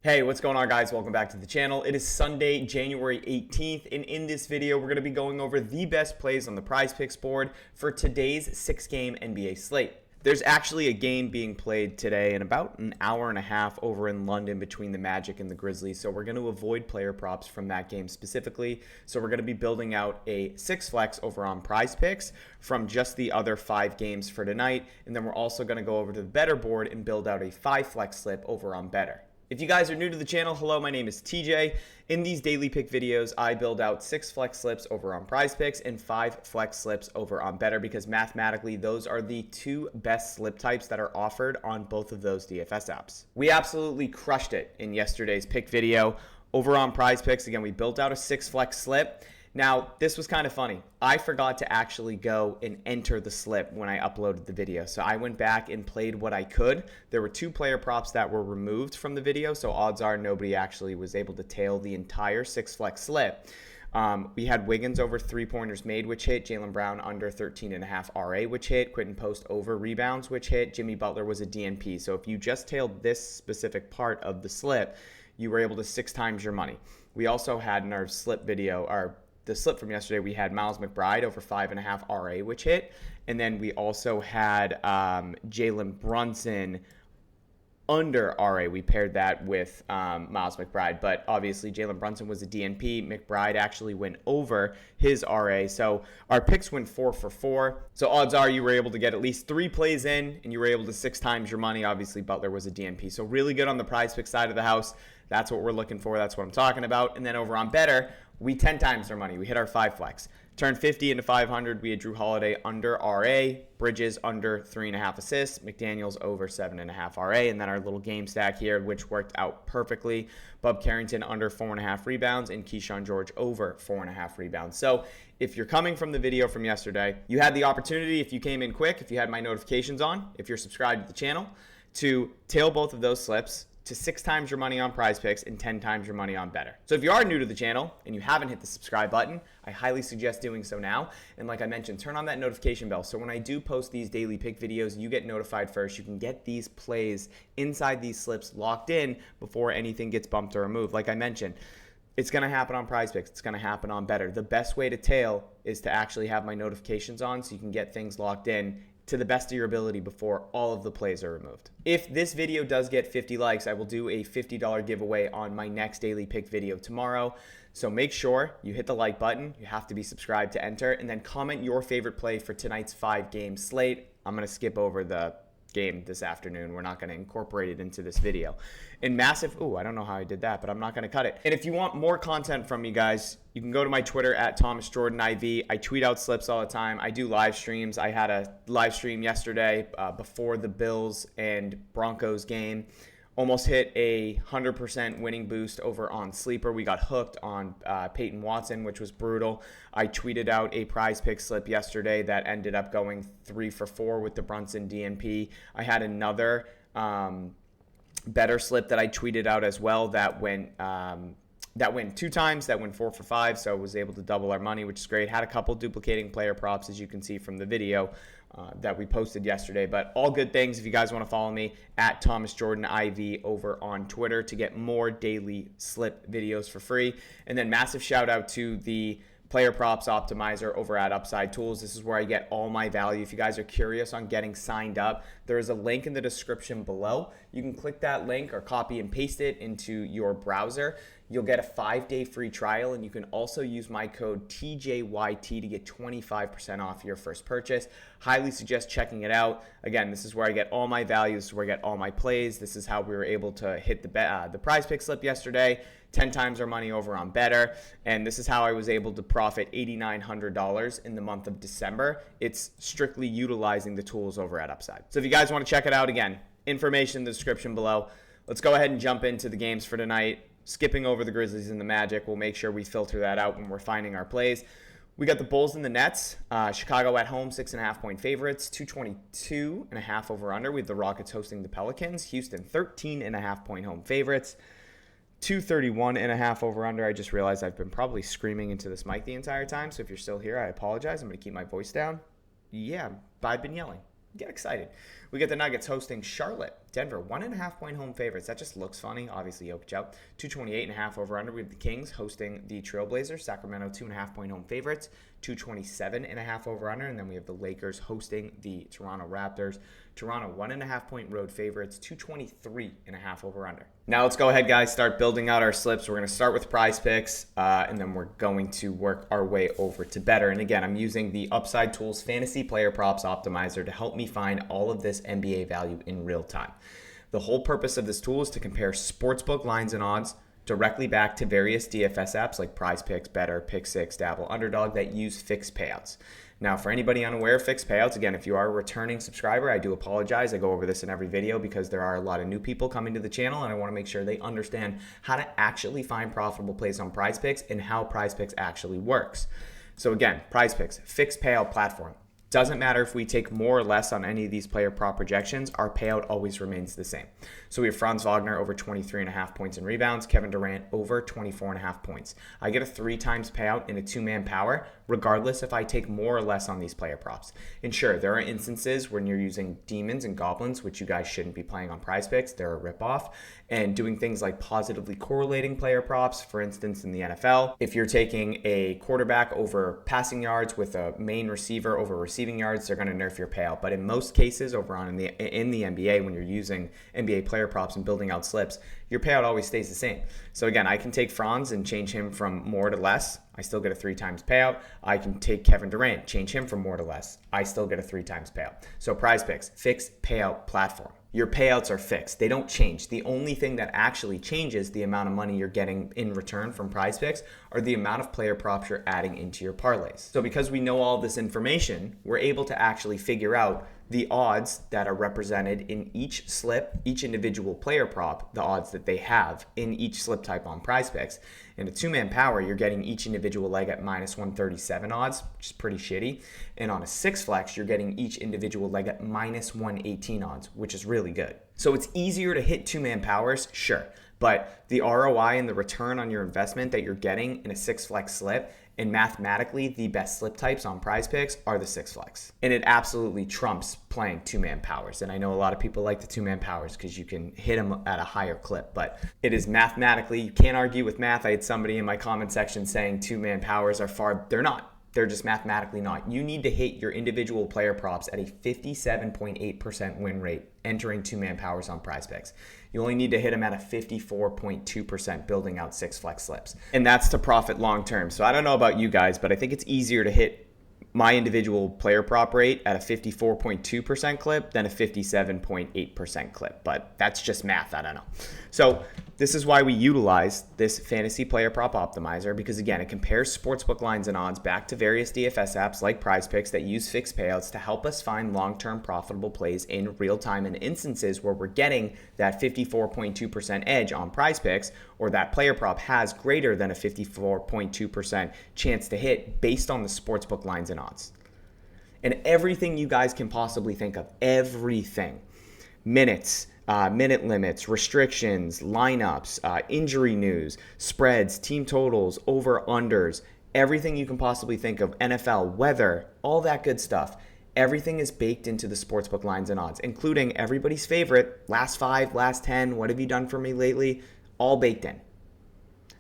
Hey, what's going on, guys? Welcome back to the channel. It is Sunday, January 18th, and in this video, we're going to be going over the best plays on the PrizePicks board for today's 6-game NBA slate. There's actually a game being played today in about an hour and a half over in London between the Magic and the Grizzlies, so we're going to avoid player props from that game specifically. So we're going to be building out a 6 flex over on PrizePicks from just the other 5 games for tonight, and then we're also going to go over to the Betr board and build out a 5 flex slip over on Betr. If you guys are new to the channel, hello, my name is TJ. In these daily pick videos, I build out 6 flex slips over on PrizePicks and 5 flex slips over on Betr because mathematically those are the 2 best slip types that are offered on both of those DFS apps. We absolutely crushed it in yesterday's pick video. Over on PrizePicks, again, we built out a 6 flex slip. Now, this was kind of funny. I forgot to actually go and enter the slip when I uploaded the video. So I went back and played what I could. There were 2 player props that were removed from the video, so odds are nobody actually was able to tail the entire 6 flex slip. We had Wiggins over 3-pointers made, which hit. Jaylen Brown under 13.5 RA, which hit. Quentin Post over rebounds, which hit. Jimmy Butler was a DNP. So if you just tailed this specific part of the slip, you were able to 6 times your money. We also had in our slip video, the slip from yesterday, we had Miles McBride over 5.5 RA, which hit. And then we also had Jalen Brunson under RA. We paired that with Miles McBride. But obviously, Jalen Brunson was a DNP. McBride actually went over his RA. So our picks went 4 for 4. So odds are you were able to get at least 3 plays in, and you were able to 6 times your money. Obviously, Butler was a DNP. So really good on the PrizePicks side of the house. That's what we're looking for. That's what I'm talking about. And then over on Betr, we 10 times our money. We hit our 5 flex. Turned 50 into 500. We had Drew Holiday under RA, Bridges under 3.5 assists, McDaniels over 7.5 RA, and then our little game stack here, which worked out perfectly. Bub Carrington under 4.5 rebounds, and Keyshawn George over 4.5 rebounds. So if you're coming from the video from yesterday, you had the opportunity, if you came in quick, if you had my notifications on, if you're subscribed to the channel, to tail both of those slips to 6 times your money on PrizePicks and 10 times your money on Betr. So if you are new to the channel and you haven't hit the subscribe button, I highly suggest doing so now. And like I mentioned, turn on that notification bell. So when I do post these daily pick videos, you get notified first. You can get these plays inside these slips locked in before anything gets bumped or removed. Like I mentioned, it's going to happen on PrizePicks. It's going to happen on Betr. The best way to tail is to actually have my notifications on so you can get things locked in to the best of your ability before all of the plays are removed. If this video does get 50 likes, I will do a $50 giveaway on my next daily pick video tomorrow. So make sure you hit the like button. You have to be subscribed to enter, and then comment your favorite play for tonight's 5-game slate. I'm going to skip over the game this afternoon. We're not going to incorporate it into this video. And massive, I don't know how I did that, but I'm not going to cut it. And if you want more content from me, guys, you can go to my Twitter at ThomasJordanIV. I tweet out slips all the time. I do live streams. I had a live stream yesterday before the Bills and Broncos game. Almost hit a 100% winning boost over on Sleeper. We got hooked on Peyton Watson, which was brutal. I tweeted out a PrizePicks slip yesterday that ended up going 3 for 4 with the Brunson DNP. I had another Betr slip that I tweeted out as well that went 2 times, that went 4 for 5, so I was able to double our money, which is great. Had a couple duplicating player props, as you can see from the video that we posted yesterday, but all good things. If you guys want to follow me at ThomasJordanIV over on Twitter to get more daily slip videos for free. And then massive shout out to the Player Props Optimizer over at Upside Tools. This is where I get all my value. If you guys are curious on getting signed up, there is a link in the description below. You can click that link or copy and paste it into your browser. You'll get a 5-day free trial, and you can also use my code TJYT to get 25% off your first purchase. Highly suggest checking it out. Again, this is where I get all my value. This is where I get all my plays. This is how we were able to hit the PrizePicks slip yesterday, 10 times our money over on Betr, and this is how I was able to profit $8,900 in the month of December. It's strictly utilizing the tools over at Upside. So if you guys want to check it out, again, information in the description below. Let's go ahead and jump into the games for tonight. Skipping over the Grizzlies and the Magic. We'll make sure we filter that out when we're finding our plays. We got the Bulls and the Nets. Chicago at home, 6.5-point favorites. 222.5 over under. We have the Rockets hosting the Pelicans. Houston, 13.5-point home favorites. 231.5 over under. I just realized I've been probably screaming into this mic the entire time. So if you're still here, I apologize. I'm going to keep my voice down. Yeah, I've been yelling. Get excited. We get the Nuggets hosting Charlotte. Denver, 1.5-point home favorites. That just looks funny. Obviously, Jokic out. 228.5 over-under. We have the Kings hosting the Trailblazers. Sacramento, 2.5-point home favorites. 227.5 over-under. And then we have the Lakers hosting the Toronto Raptors. Toronto, 1.5-point road favorites. 223.5 over-under. Now let's go ahead, guys, start building out our slips. We're going to start with PrizePicks, and then we're going to work our way over to Betr. And again, I'm using the Upside Tools Fantasy Player Props Optimizer to help me find all of this NBA value in real time. The whole purpose of this tool is to compare sportsbook lines and odds directly back to various DFS apps like PrizePicks, Betr, Pick6, Dabble, Underdog that use fixed payouts. Now, for anybody unaware of fixed payouts, again, if you are a returning subscriber, I do apologize. I go over this in every video because there are a lot of new people coming to the channel, and I want to make sure they understand how to actually find profitable plays on PrizePicks and how PrizePicks actually works. So again, PrizePicks, fixed payout platform. Doesn't matter if we take more or less on any of these player prop projections, our payout always remains the same. So we have Franz Wagner over 23.5 points and rebounds, Kevin Durant over 24.5 points. I get a 3 times payout in a 2-man power, regardless if I take more or less on these player props. And sure, there are instances when you're using demons and goblins, which you guys shouldn't be playing on PrizePicks. They're a ripoff. And doing things like positively correlating player props, for instance, in the NFL. If you're taking a quarterback over passing yards with a main receiver over receiving yards, they're going to nerf your payout. But in most cases, over on in the NBA, when you're using NBA player props and building out slips, your payout always stays the same. So again, I can take Franz and change him from more to less. I still get a 3 times payout. I can take Kevin Durant, change him from more to less. I still get a 3 times payout. So PrizePicks, fixed payout platform. Your payouts are fixed. They don't change. The only thing that actually changes the amount of money you're getting in return from PrizePicks are the amount of player props you're adding into your parlays. So because we know all this information, we're able to actually figure out the odds that are represented in each slip, each individual player prop, the odds that they have in each slip type on PrizePicks. In a 2-man power, you're getting each individual leg at minus 137 odds, which is pretty shitty. And on a 6 flex, you're getting each individual leg at minus 118 odds, which is really good. So it's easier to hit 2-man powers, sure. But the ROI and the return on your investment that you're getting in a 6 flex slip, and mathematically the best slip types on PrizePicks are the 6 flex. And it absolutely trumps playing 2-man powers. And I know a lot of people like the 2-man powers because you can hit them at a higher clip, but it is mathematically, you can't argue with math. I had somebody in my comment section saying 2-man powers are they're not. They're just mathematically not. You need to hit your individual player props at a 57.8% win rate entering 2-man powers on PrizePicks. You only need to hit them at a 54.2% building out 6 flex slips. And that's to profit long term. So I don't know about you guys, but I think it's easier to hit my individual player prop rate at a 54.2% clip than a 57.8% clip. But that's just math. I don't know. So this is why we utilize this fantasy player prop optimizer, because again, it compares sportsbook lines and odds back to various DFS apps like PrizePicks that use fixed payouts to help us find long-term profitable plays in real time in instances where we're getting that 54.2% edge on PrizePicks, or that player prop has greater than a 54.2% chance to hit based on the sportsbook lines and odds. And everything you guys can possibly think of, everything, minutes, minute limits, restrictions, lineups, injury news, spreads, team totals, over-unders, everything you can possibly think of, NFL, weather, all that good stuff. Everything is baked into the sportsbook lines and odds, including everybody's favorite, last 5, last 10, what have you done for me lately, all baked in.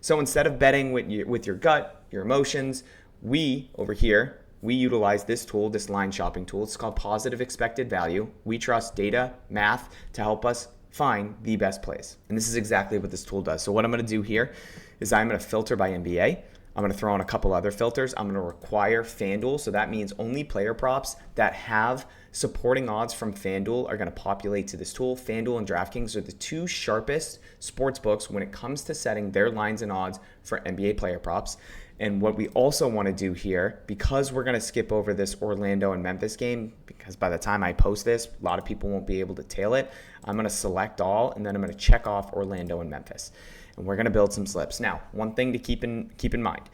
So instead of betting with your gut, your emotions, we over here, we utilize this tool, this line shopping tool. It's called Positive Expected Value. We trust data, math to help us find the best plays. And this is exactly what this tool does. So what I'm going to do here is I'm going to filter by NBA. I'm going to throw in a couple other filters. I'm going to require FanDuel. So that means only player props that have supporting odds from FanDuel are going to populate to this tool. FanDuel and DraftKings are the 2 sharpest sports books when it comes to setting their lines and odds for NBA player props. And what we also want to do here, because we're going to skip over this Orlando and Memphis game, because by the time I post this, a lot of people won't be able to tail it. I'm going to select all, and then I'm going to check off Orlando and Memphis. And we're going to build some slips. Now, one thing to keep in mind,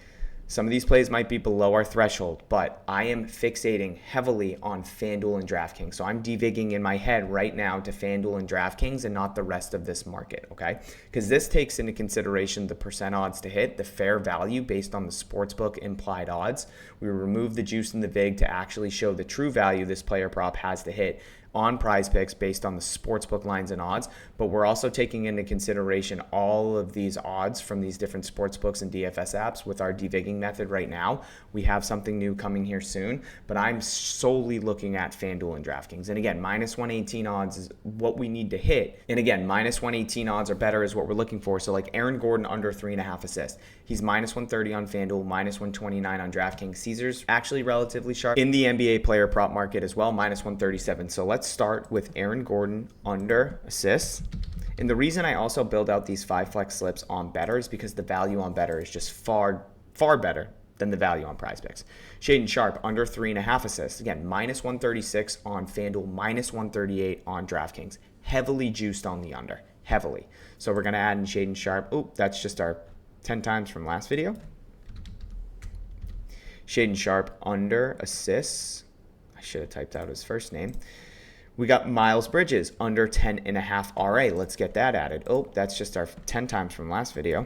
some of these plays might be below our threshold, but I am fixating heavily on FanDuel and DraftKings. So I'm devigging in my head right now to FanDuel and DraftKings and not the rest of this market, okay? Because this takes into consideration the percent odds to hit, the fair value based on the sportsbook implied odds. We remove the juice and the vig to actually show the true value this player prop has to hit on PrizePicks based on the sportsbook lines and odds, but we're also taking into consideration all of these odds from these different sportsbooks and DFS apps with our devigging method right now. We have something new coming here soon, but I'm solely looking at FanDuel and DraftKings. And again, minus 118 odds is what we need to hit. And again, minus 118 odds or better is what we're looking for. So like Aaron Gordon under 3.5 assists. He's minus 130 on FanDuel, minus 129 on DraftKings. Caesar's actually relatively sharp in the NBA player prop market as well, minus 137. So let's start with Aaron Gordon under assists. And the reason I also build out these 5 flex slips on Betr is because the value on Betr is just far better than the value on PrizePicks. Shaden Sharp under 3.5 assists. Again, minus 136 on FanDuel, minus 138 on DraftKings. Heavily juiced on the under, heavily. So we're gonna add in Shaden Sharp. Oh, that's just our 10 times from last video. Shaden Sharp under assists. I should have typed out his first name. We got Miles Bridges under 10.5 RA. Let's get that added. Oh, that's just our 10 times from last video.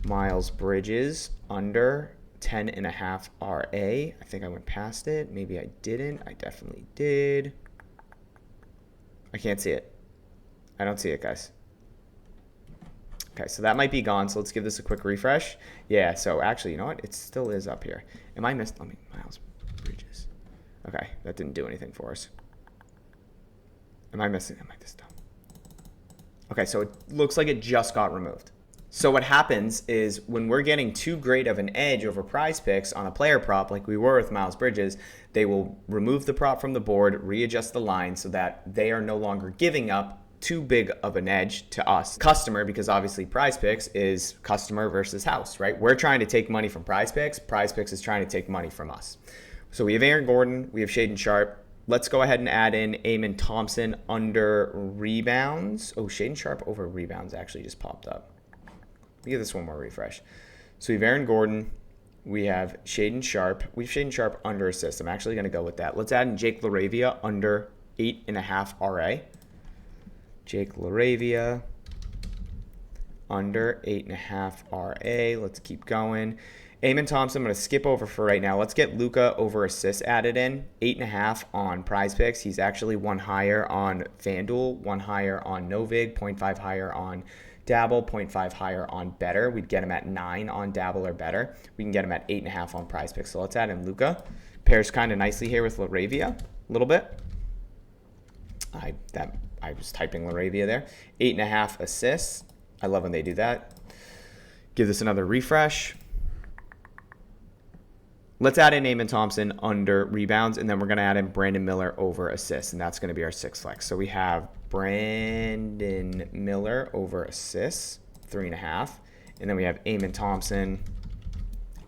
Miles Bridges under 10.5 RA. I think I went past it. Maybe I didn't. I definitely did. I can't see it. I don't see it, guys. Okay, so that might be gone. So let's give this a quick refresh. Yeah, so actually, you know what? It still is up here. Am I missed? Let me, Miles Bridges. Okay, that didn't do anything for us. Am I missing? Am I this dumb? Okay, so it looks like it just got removed. So what happens is when we're getting too great of an edge over PrizePicks on a player prop like we were with Miles Bridges, they will remove the prop from the board, readjust the line so that they are no longer giving up too big of an edge to us, customer, because obviously PrizePicks is customer versus house, right? We're trying to take money from PrizePicks. PrizePicks is trying to take money from us. So we have Aaron Gordon, we have Shaden Sharp. Let's go ahead and add in Amen Thompson under rebounds. Oh, Shaden Sharp over rebounds actually just popped up. Let me give this one more refresh. So we have Aaron Gordon, we have Shaden Sharp. We have Shaden Sharp under assist. I'm actually going to go with that. Let's add in Jake LaRavia under 8.5 RA. Jake LaRavia under 8.5 RA. Let's keep going. Amen Thompson, I'm going to skip over for right now. Let's get Luka over assists added in. 8.5 on PrizePicks. He's actually one higher on FanDuel, one higher on Novig, 0.5 higher on Dabble, 0.5 higher on Betr. We'd get him at 9 on Dabble or Betr. We can get him at 8.5 on PrizePicks. So let's add in Luka. Pairs kind of nicely here with LaRavia a little bit. I was typing LaRavia there. 8.5 assists. I love when they do that. Give this another refresh. Let's add in Amen Thompson under rebounds, and then we're going to add in Brandon Miller over assists, and that's going to be our 6 flex. So we have Brandon Miller over assists, 3.5, and then we have Amen Thompson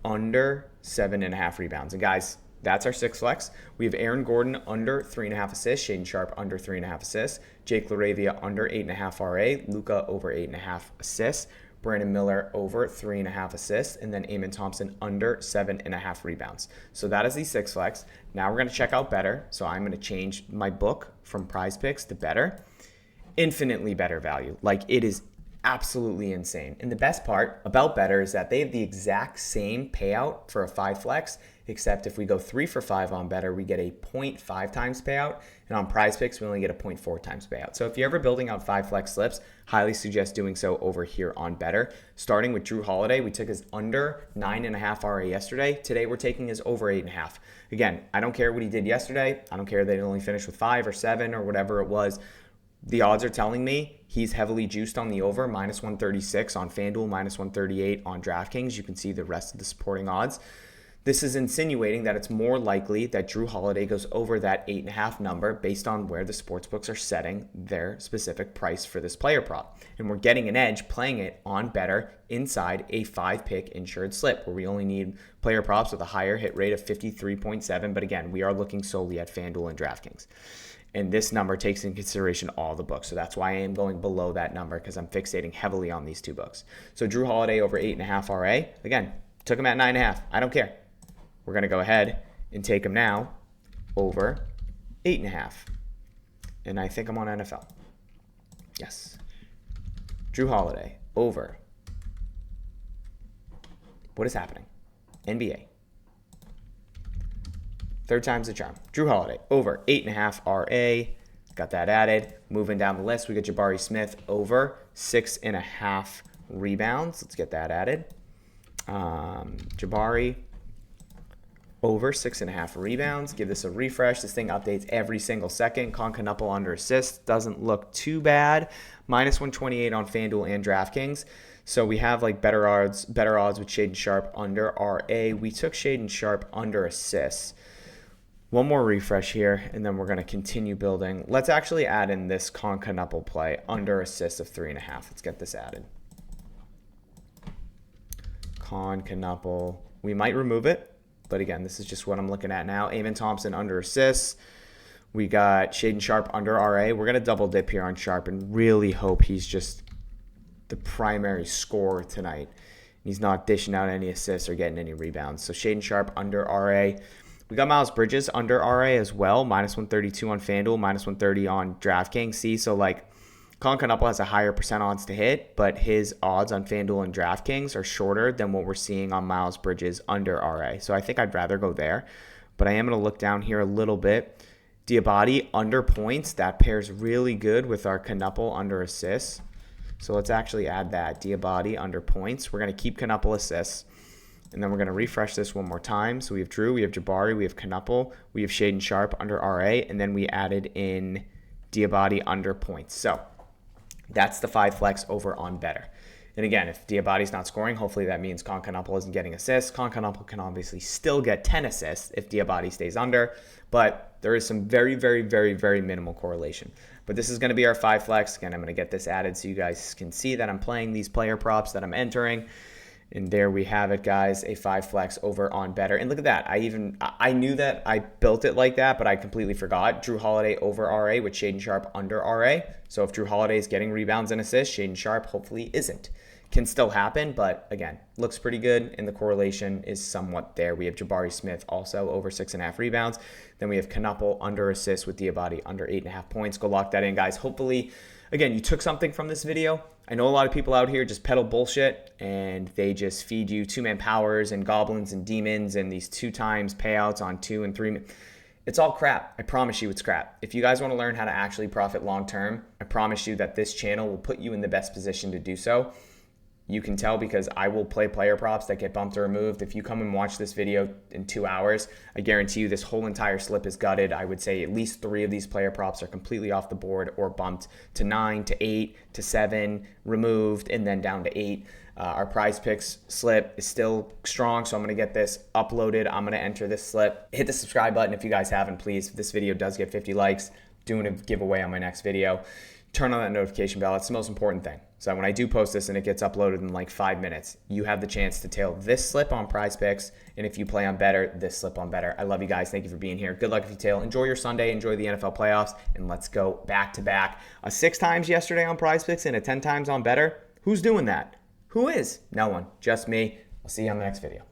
under 7.5 rebounds. And guys, that's our 6 flex. We have Aaron Gordon under 3.5 assists, Shaden Sharp under 3.5 assists, Jake LaRavia under 8.5 RA, Luka over 8.5 assists, Brandon Miller over 3.5 assists, and then Amen Thompson under 7.5 rebounds. So that is the 6 flex. Now we're going to check out Betr. So I'm going to change my book from PrizePicks to Betr. Infinitely better value. Like, it is absolutely insane. And the best part about Betr is that they have the exact same payout for a 5 flex, except if we go 3 for 5 on Betr, we get a 0.5 times payout. And on PrizePicks, we only get a 0.4 times payout. So if you're ever building out 5 flex slips, highly suggest doing so over here on Betr. Starting with Drew Holiday, we took his under 9.5 RA yesterday. Today, we're taking his over 8.5. Again, I don't care what he did yesterday. I don't care that he only finished with 5 or 7 or whatever it was. The odds are telling me he's heavily juiced on the over, minus 136 on FanDuel, minus 138 on DraftKings. You can see the rest of the supporting odds. This is insinuating that it's more likely that Drew Holiday goes over that 8.5 number based on where the sportsbooks are setting their specific price for this player prop. And we're getting an edge playing it on Betr inside a 5-pick insured slip where we only need player props with a higher hit rate of 53.7. But again, we are looking solely at FanDuel and DraftKings. And this number takes into consideration all the books. So that's why I am going below that number, because I'm fixating heavily on these 2 books. So Drew Holiday over 8.5 RA. Again, took him at 9.5. I don't care. We're going to go ahead and take him now over 8.5. And I think I'm on NFL. Yes. Drew Holiday over. What is happening? NBA. Third time's the charm. Drew Holiday over 8.5 RA. Got that added. Moving down the list, we got Jabari Smith over 6.5 rebounds. Let's get that added. Jabari over 6.5 rebounds. Give this a refresh. This thing updates every single second. Concanupple under assists. Doesn't look too bad. Minus 128 on FanDuel and DraftKings. So we have like better odds with Shaedon Sharpe under RA. We took Shaedon Sharpe under assists. One more refresh here, and then we're going to continue building. Let's actually add in this Concanupple play under assists of 3.5. Let's get this added. Concanupple. We might remove it, but again, this is just what I'm looking at now. Amen Thompson under assists. We got Shaedon Sharpe under RA. We're going to double dip here on Sharpe and really hope he's just the primary scorer tonight. He's not dishing out any assists or getting any rebounds. So Shaedon Sharpe under RA. We got Miles Bridges under RA as well, minus 132 on FanDuel, minus 130 on DraftKings. See, so like Concanupple has a higher percent odds to hit, but his odds on FanDuel and DraftKings are shorter than what we're seeing on Miles Bridges under RA. So I think I'd rather go there, but I am going to look down here a little bit. Diabate under points, that pairs really good with our Canuple under assists. So let's actually add that. Diabate under points. We're going to keep Canuple assists. And then we're going to refresh this one more time. So we have Drew, we have Jabari, we have Canuple, we have Shaedon Sharpe under RA, and then we added in Diabate under points. So that's the 5 flex over on Betr. And again, if Diabate's not scoring, hopefully that means Concanupple isn't getting assists. Concanupple can obviously still get 10 assists if Diabate stays under, but there is some very, very, very, very minimal correlation. But this is going to be our 5 flex. Again, I'm going to get this added so you guys can see that I'm playing these player props that I'm entering. And there we have it, guys, a 5 flex over on Betr. And look at that. I knew that I built it like that, but I completely forgot. Drew Holiday over RA with Shaedon Sharpe under RA. So if Drew Holiday is getting rebounds and assists, Shaedon Sharpe hopefully isn't. Can still happen, but again, looks pretty good, and the correlation is somewhat there. We have Jabari Smith also over 6.5 rebounds. Then we have Canuple under assists with Diabate under 8.5 points. Go lock that in, guys. Hopefully, again, you took something from this video. I know a lot of people out here just peddle bullshit, and they just feed you 2-man powers and goblins and demons and these 2 times payouts on 2 and 3. It's all crap. I promise you it's crap. If you guys want to learn how to actually profit long term, I promise you that this channel will put you in the best position to do so. You can tell because I will play player props that get bumped or removed. If you come and watch this video in 2 hours, I guarantee you this whole entire slip is gutted. I would say at least 3 of these player props are completely off the board or bumped to 9, to 8, to 7, removed, and then down to 8. Our PrizePicks slip is still strong, so I'm going to get this uploaded. I'm going to enter this slip. Hit the subscribe button if you guys haven't, please. If this video does get 50 likes, doing a giveaway on my next video. Turn on that notification bell. It's the most important thing. So when I do post this and it gets uploaded in like 5 minutes, you have the chance to tail this slip on PrizePicks. And if you play on Betr, this slip on Betr. I love you guys. Thank you for being here. Good luck if you tail. Enjoy your Sunday. Enjoy the NFL playoffs. And let's go back to back. A 6 times yesterday on PrizePicks and a 10 times on Betr. Who's doing that? Who is? No one. Just me. I'll see you on the next video.